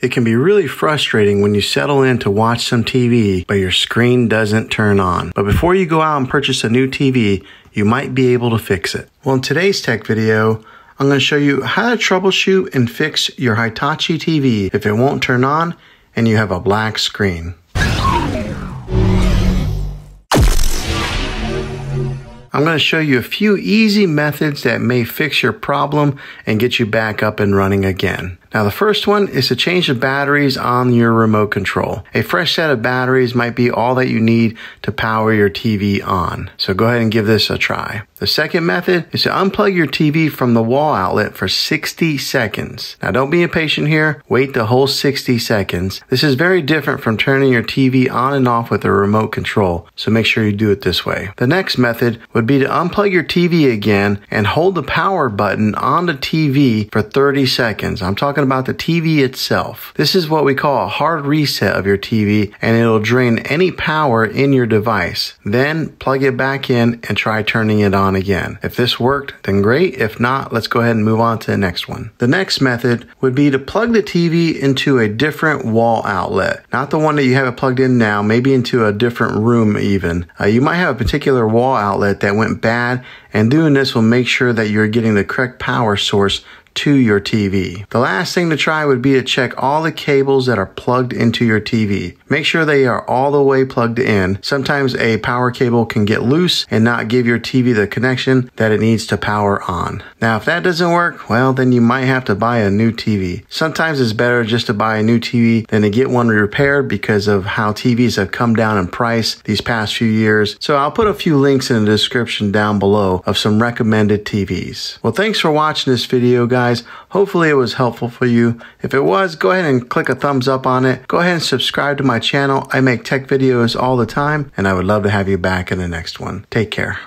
It can be really frustrating when you settle in to watch some TV, but your screen doesn't turn on. But before you go out and purchase a new TV, you might be able to fix it. Well, in today's tech video, I'm going to show you how to troubleshoot and fix your Hitachi TV if it won't turn on and you have a black screen. I'm going to show you a few easy methods that may fix your problem and get you back up and running again. Now, the first one is to change the batteries on your remote control. A fresh set of batteries might be all that you need to power your TV on. So go ahead and give this a try. The second method is to unplug your TV from the wall outlet for 60 seconds. Now, don't be impatient here. Wait the whole 60 seconds. This is very different from turning your TV on and off with a remote control. So make sure you do it this way. The next method would be to unplug your TV again and hold the power button on the TV for 30 seconds. I'm talking about the TV itself. This is what we call a hard reset of your TV, and it'll drain any power in your device. Then plug it back in and try turning it on again. If this worked, then great. If not, let's go ahead and move on to the next one. The next method would be to plug the TV into a different wall outlet. Not the one that you have it plugged in now, maybe into a different room even. You might have a particular wall outlet that went bad, and doing this will make sure that you're getting the correct power source to your TV. The last thing to try would be to check all the cables that are plugged into your TV. Make sure they are all the way plugged in. Sometimes a power cable can get loose and not give your TV the connection that it needs to power on. Now, if that doesn't work, well, then you might have to buy a new TV. Sometimes it's better just to buy a new TV than to get one repaired because of how TVs have come down in price these past few years. So I'll put a few links in the description down below of some recommended TVs. Well, thanks for watching this video, guys. Hopefully it was helpful for you. If it was, go ahead and click a thumbs up on it. Go ahead and subscribe to my channel. I make tech videos all the time, and I would love to have you back in the next one. Take care.